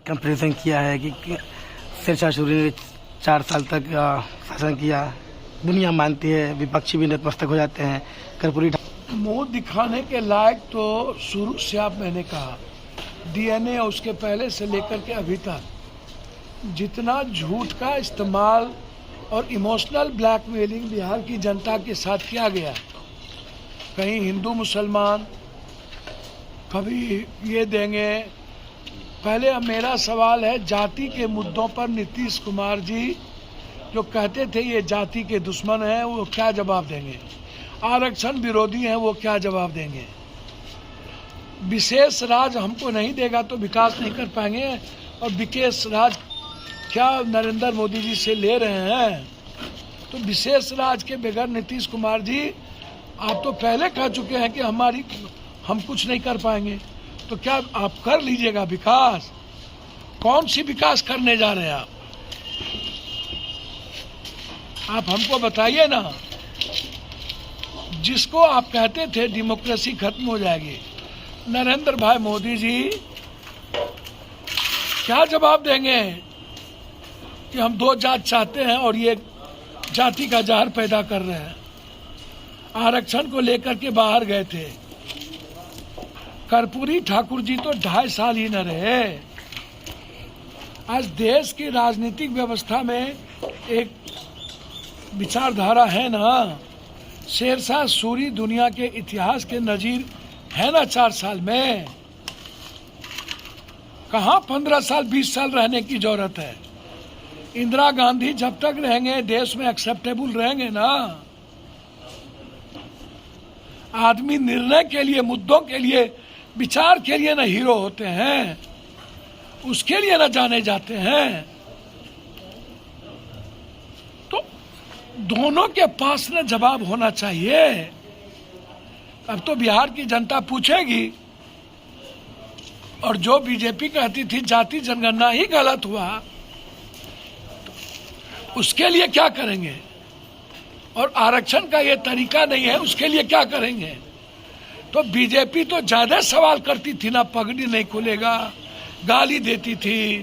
Comparison किया है कि शेरशाह सूरी ने 4 साल तक शासन किया। दुनिया मानती है, विपक्षी भी नतमस्तक हो जाते हैं। कर्पूरी मुंह दिखाने के लायक तो शुरू से आप मैंने कहा डीएनए उसके पहले से लेकर के अभी तक जितना झूठ का इस्तेमाल और इमोशनल ब्लैकमेलिंग बिहार की जनता के साथ किया गया, कहीं हिंदू मुसलमान, कभी ये देंगे। पहले अब मेरा सवाल है, जाति के मुद्दों पर नीतीश कुमार जी जो कहते थे ये जाति के दुश्मन हैं, वो क्या जवाब देंगे? आरक्षण विरोधी हैं, वो क्या जवाब देंगे? विशेष राज हमको नहीं देगा तो विकास नहीं कर पाएंगे, और विशेष राज क्या नरेंद्र मोदी जी से ले रहे हैं? तो विशेष राज के बगैर नीतीश कुमार जी आप तो पहले कह चुके हैं कि हम कुछ नहीं कर पाएंगे, तो क्या आप कर लीजिएगा विकास? कौन सी विकास करने जा रहे हैं आप हमको बताइए ना। जिसको आप कहते थे डेमोक्रेसी खत्म हो जाएगी, नरेंद्र भाई मोदी जी क्या जवाब देंगे कि हम 2 जात चाहते हैं और ये जाति का जहर पैदा कर रहे हैं? आरक्षण को लेकर के बाहर गए थे। कर्पूरी ठाकुर जी तो 2.5 साल ही न रहे। आज देश की राजनीतिक व्यवस्था में एक विचारधारा है ना, शेरशाह सूरी दुनिया के इतिहास के नजीर है ना। 4 साल में कहाँ 15 साल 20 साल रहने की जरूरत है? इंदिरा गांधी जब तक रहेंगे देश में एक्सेप्टेबल रहेंगे ना। आदमी निर्णय के लिए, मुद्दों के लिए, विचार के लिए ना हीरो होते हैं, उसके लिए ना जाने जाते हैं। तो दोनों के पास ना जवाब होना चाहिए। अब तो बिहार की जनता पूछेगी, और जो बीजेपी कहती थी जाति जनगणना ही गलत हुआ, उसके लिए क्या करेंगे? और आरक्षण का ये तरीका नहीं है, उसके लिए क्या करेंगे? तो बीजेपी तो ज्यादा सवाल करती थी ना, पगड़ी नहीं खुलेगा, गाली देती थी,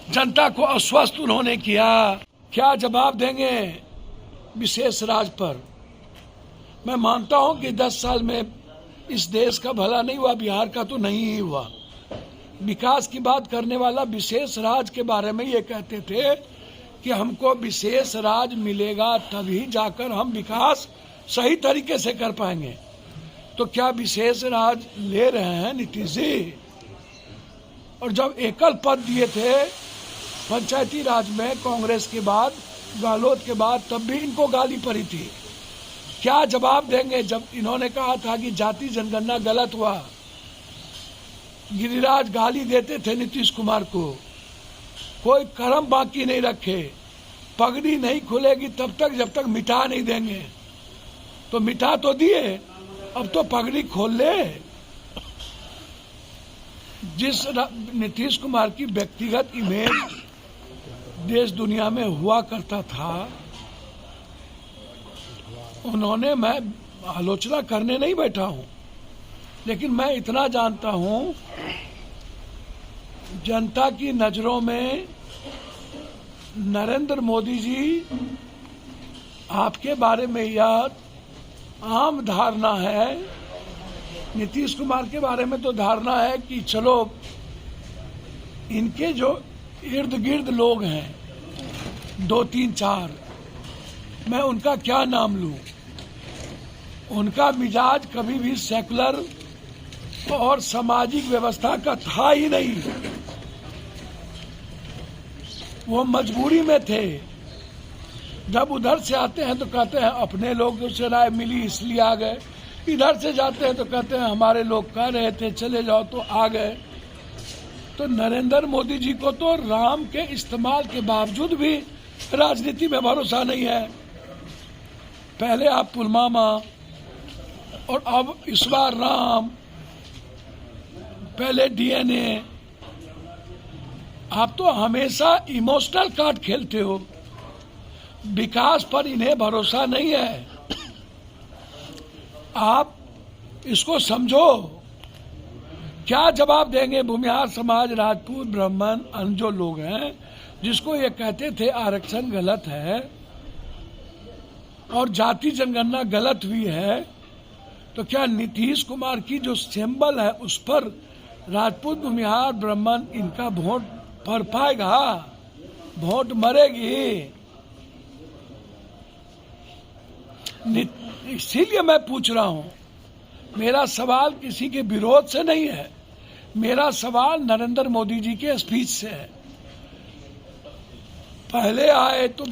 जनता को अस्वस्थ उन्होंने किया। क्या जवाब देंगे विशेष राज पर? मैं मानता हूं कि 10 साल में इस देश का भला नहीं हुआ, बिहार का तो नहीं ही हुआ। विकास की बात करने वाला विशेष राज के बारे में ये कहते थे कि हमको विशेष राज मिलेगा तभी जाकर हम विकास सही तरीके से कर पाएंगे। तो क्या विशेष राज ले रहे हैं नीतीश जी? और जब एकल पद दिए थे पंचायती राज में कांग्रेस के बाद, गहलोत के बाद, तब भी इनको गाली पड़ी थी। क्या जवाब देंगे जब इन्होंने कहा था कि जाति जनगणना गलत हुआ? गिरिराज गाली देते थे नीतीश कुमार को, कोई कर्म बाकी नहीं रखे, पगड़ी नहीं खुलेगी तब तक जब तक मिटा नहीं देंगे। तो मिटा तो दिए, अब तो पगड़ी खोल ले। जिस नीतीश कुमार की व्यक्तिगत इमेज देश दुनिया में हुआ करता था, उन्होंने, मैं आलोचना करने नहीं बैठा हूं, लेकिन मैं इतना जानता हूं जनता की नजरों में नरेंद्र मोदी जी आपके बारे में यह आम धारणा है। नीतीश कुमार के बारे में तो धारणा है कि चलो इनके जो इर्द गिर्द लोग हैं 2 3 4, मैं उनका क्या नाम लूं, उनका मिजाज कभी भी सेकुलर और सामाजिक व्यवस्था का था ही नहीं। वो मजबूरी में थे। जब उधर से आते हैं तो कहते हैं अपने लोगों से राय मिली इसलिए आ गए, इधर से जाते हैं तो कहते हैं हमारे लोग कह रहे थे चले जाओ तो आ गए। तो नरेंद्र मोदी जी को तो राम के इस्तेमाल के बावजूद भी राजनीति में भरोसा नहीं है। पहले आप पुलवामा और अब इस बार राम, पहले डीएनए। आप तो हमेशा इमोशनल कार्ड खेलते हो, विकास पर इन्हें भरोसा नहीं है। आप इसको समझो, क्या जवाब देंगे भूमिहार समाज, राजपूत, ब्राह्मण, अन्य जो लोग हैं जिसको ये कहते थे आरक्षण गलत है और जाति जनगणना गलत हुई है, तो क्या नीतीश कुमार की जो सिंबल है उस पर राजपूत, भूमिहार, ब्राह्मण इनका वोट पड़ पाएगा? वोट मरेगी। इसीलिए मैं पूछ रहा हूं, मेरा सवाल किसी के विरोध से नहीं है, मेरा सवाल नरेंद्र मोदी जी के स्पीच से है। पहले आए तो